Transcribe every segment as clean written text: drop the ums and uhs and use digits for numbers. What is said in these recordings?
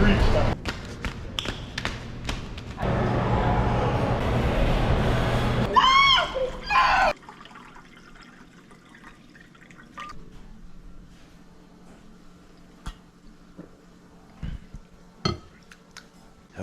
How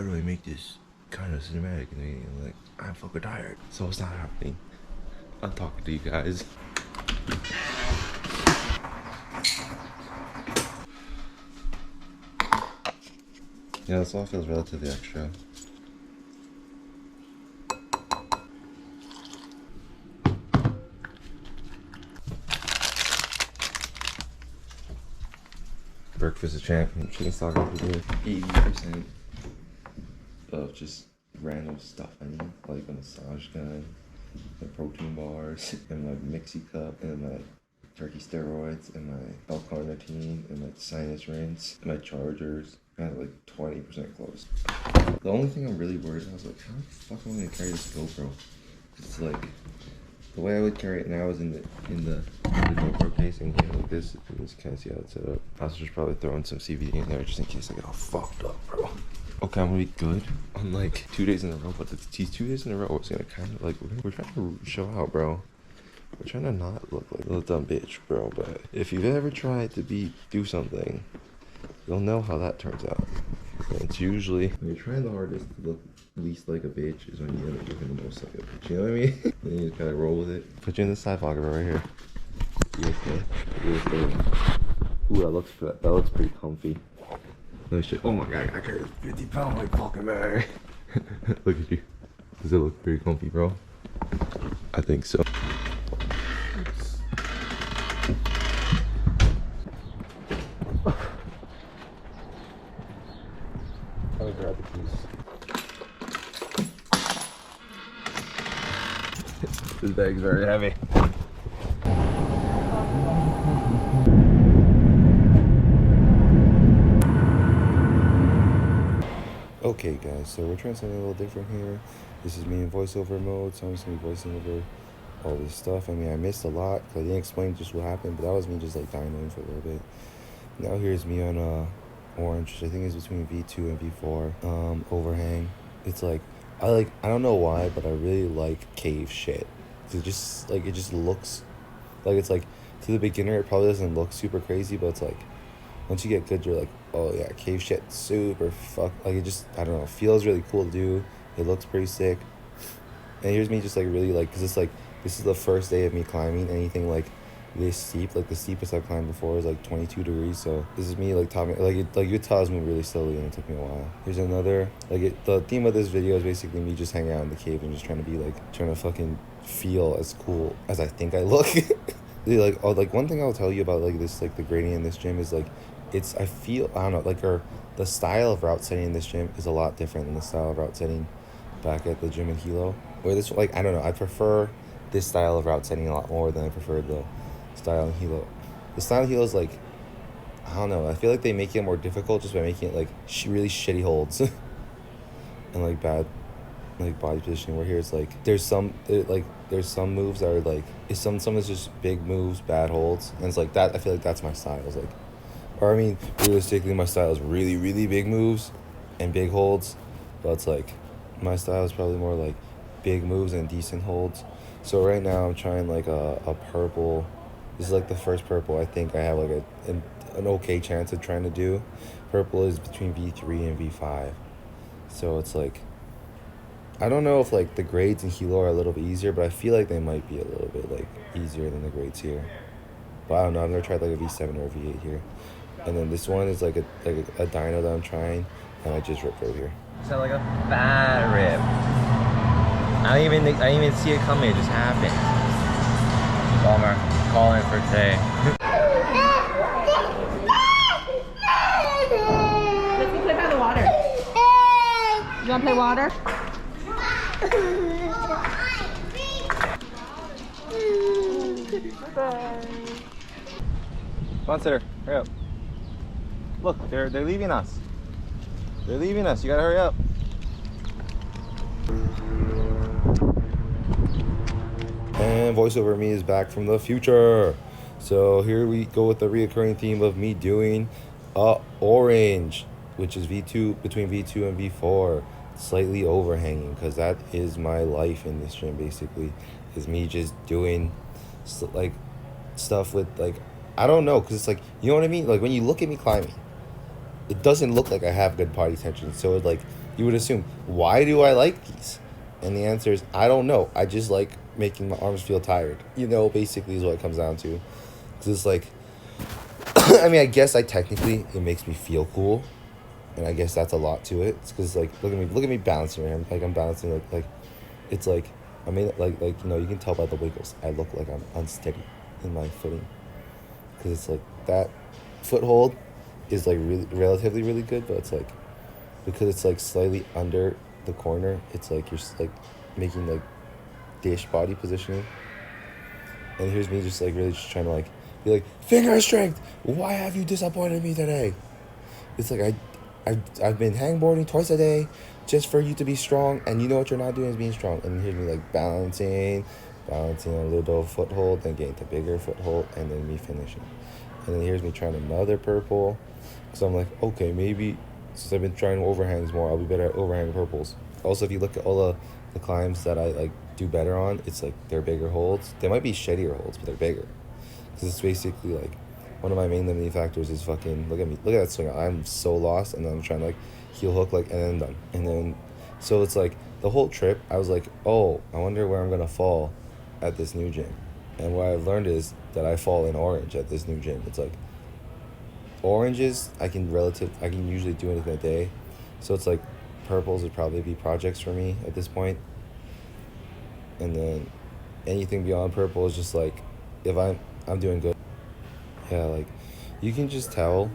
do I make this kind of cinematic? And I'm like, I'm fucking tired, so it's not happening. I'm talking to you guys. Yeah, this all feels relatively extra. Breakfast of champion chicken stock over there. 80% of just random stuff I need, like a massage gun, my protein bars, and my Mixie cup, and my turkey steroids, and my L-carnitine, and my sinus rinse, and my chargers. I had like 20% close. The only thing I'm really worried about is like, how the fuck am I gonna carry this GoPro? It's like, the way I would carry it now is in the GoPro casing here, like this. You just can't see how it's set up. I was just probably throwing some CBD in there just in case I get all fucked up, bro. Okay, I'm gonna be good on like 2 days in a row, but these 2 days in a row, it's gonna kind of like, we're trying to show out, bro. We're trying to not look like a little dumb bitch, bro. But if you've ever tried to do something, you'll know how that turns out. And it's usually, when you're trying the hardest to look least like a bitch is when you end up looking the most like a bitch, you know what I mean? Then you just gotta roll with it. Put you in the side pocket right here. Ooh, that looks pretty comfy. Oh my god, I carry 50 pounds like fucking man. Look at you. Does it look pretty comfy, bro? I think so. Oops. I'll grab the keys. This bag's very heavy. Okay guys, so we're trying something a little different here. This is me in voiceover mode, so I'm just gonna be voicing over all this stuff. I mean, I missed a lot because I didn't explain just what happened, but that was me just like dynoing for a little bit. Now here's me on orange, which I think is between V2 and V4 overhang. It's like I don't know why, but I really like cave shit. It just looks like, it's like, to the beginner it probably doesn't look super crazy, but it's like once you get good, you're like, oh yeah, cave shit super fuck, like it just, I don't know, feels really cool to do. It looks pretty sick. And here's me just like really like, because it's like, this is the first day of me climbing anything like this steep. Like the steepest I've climbed before is like 22 degrees, so this is me like topping, like you could tell I was moving really slowly and it took me a while. Here's another, the theme of this video is basically me just hanging out in the cave and just trying to fucking feel as cool as I think I look. Like one thing I'll tell you about like this, like the grading in this gym is like, I don't know, like the style of route setting in this gym is a lot different than the style of route setting back at the gym in Hilo. Where this, like, I don't know, I prefer this style of route setting a lot more than I prefer the style in Hilo. The style in Hilo is like, I don't know, I feel like they make it more difficult just by making it like really shitty holds and like bad like body positioning, where here it's like there's some moves that are like, some is just big moves, bad holds, and it's like that. I feel like that's my style. It's like, or I mean, realistically, my style is really, really big moves and big holds, but it's like my style is probably more like big moves and decent holds. So right now I'm trying like a purple. This is like the first purple I think I have like an okay chance of trying to do. Purple is between V3 and V5, so it's like, I don't know if like the grades in Hilo are a little bit easier, but I feel like they might be a little bit like easier than the grades here. But I don't know, I've never tried like a V7 or a V8 here. And then this one is like a dyno that I'm trying, and I just ripped over here. Sound like a bad rip. I didn't even see it coming, it just happened. Bummer. Calling for today. Let's go play by the water. You wanna play water? Bye. Come on, sitter. Hurry up. Look, they're leaving us. They're leaving us. You gotta hurry up. And voiceover me is back from the future. So here we go with the reoccurring theme of me doing orange. which is V2, between V2 and V4, slightly overhanging, because that is my life in this gym, basically, is me just doing like stuff with like, I don't know, because it's like, you know what I mean, like when you look at me climbing, it doesn't look like I have good body tension. So like, you would assume, why do I like these? And the answer is, I don't know, I just like making my arms feel tired, you know, basically is what it comes down to. Because it's like, I mean, I guess technically it makes me feel cool, and I guess that's a lot to it. It's because like, look at me balancing around, like I'm balancing like it's like, I mean, like you know, you can tell by the wiggles, I look like I'm unsteady in my footing, because it's like that foothold is like really relatively really good, but it's like, because it's like slightly under the corner, it's like you're like making like dish body positioning, and here's me just like really just trying to like be like, finger strength, why have you disappointed me today? It's like I've been hangboarding twice a day just for you to be strong, and you know what you're not doing is being strong. And here's me like balancing a little foothold, then getting to bigger foothold, and then me finishing. And then here's me trying another purple, so I'm like, okay, maybe since I've been trying overhangs more, I'll be better at overhang purples. Also, if you look at all the climbs that I like do better on, it's like they're bigger holds. They might be shittier holds, but they're bigger. Because it's basically like, one of my main limiting factors is fucking, look at me, look at that swing. I'm so lost, and then I'm trying to like heel hook, like, and then done. And then, so it's like the whole trip, I was like, oh, I wonder where I'm gonna fall at this new gym. And what I've learned is that I fall in orange at this new gym. It's like, oranges, I can usually do anything a day. So it's like, purples would probably be projects for me at this point. And then anything beyond purple is just like, if I'm doing good. Yeah, like, you can just tell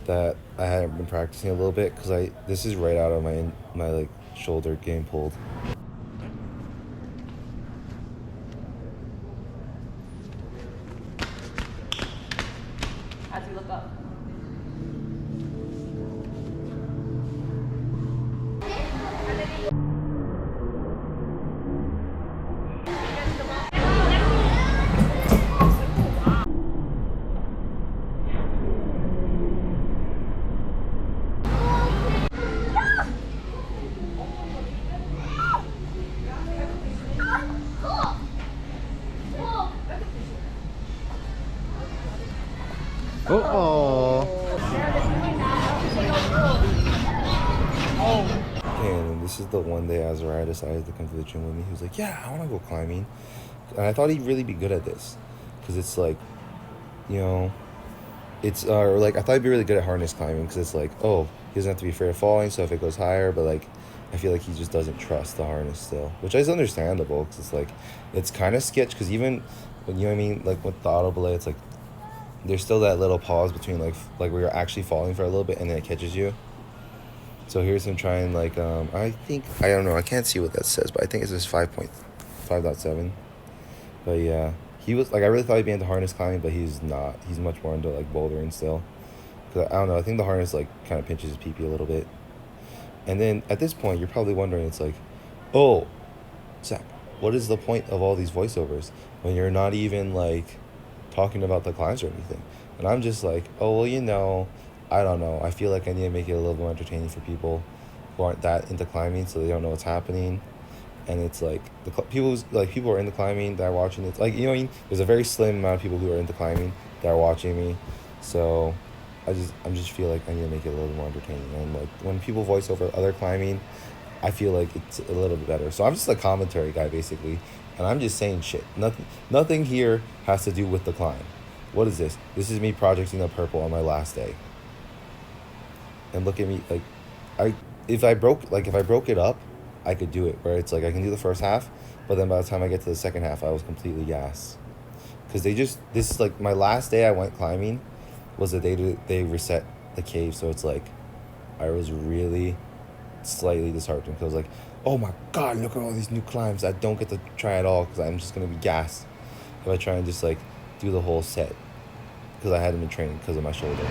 that I haven't been practicing a little bit, because this is right out of my like shoulder getting pulled. As you look up. And this is the one day Azariah decided to come to the gym with me. He was like, yeah, I want to go climbing. And I thought he'd really be good at this, because it's like, you know, it's like, I thought he'd be really good at harness climbing, because it's like, oh, he doesn't have to be afraid of falling, so if it goes higher, but like, I feel like he just doesn't trust the harness still, which is understandable, because it's like, it's kind of sketch, because even, you know what I mean, like with the auto belay, it's like, there's still that little pause between like where you're actually falling for a little bit, and then it catches you. So here's him trying, like, I don't know, I can't see what that says, but I think it's just 5.7. But yeah, he was, like, I really thought he'd be into harness climbing, but he's not. He's much more into, like, bouldering still. Because, I don't know, I think the harness, like, kind of pinches his pee-pee a little bit. And then, at this point, you're probably wondering, it's like, oh, Zach, what is the point of all these voiceovers when you're not even, like, talking about the climbs or anything? And I'm just like, oh, well, you know, I don't know. I feel like I need to make it a little more entertaining for people who aren't that into climbing, so they don't know what's happening. And it's like people who are into climbing that are watching it. Like, you know what I mean? There's a very slim amount of people who are into climbing that are watching me. So I just feel like I need to make it a little more entertaining. And like when people voice over other climbing, I feel like it's a little bit better. So I'm just a commentary guy basically, and I'm just saying shit. Nothing here has to do with the climb. What is this? This is me projecting the purple on my last day. And look at me, like, if I broke it up, I could do it, where it's like I can do the first half, but then by the time I get to the second half, I was completely gassed. Because this is like my last day I went climbing was the day they reset the cave, so it's like I was really slightly disheartened, because I was like, oh my god, look at all these new climbs I don't get to try at all, because I'm just going to be gassed if I try and just like do the whole set, because I hadn't been training because of my shoulder.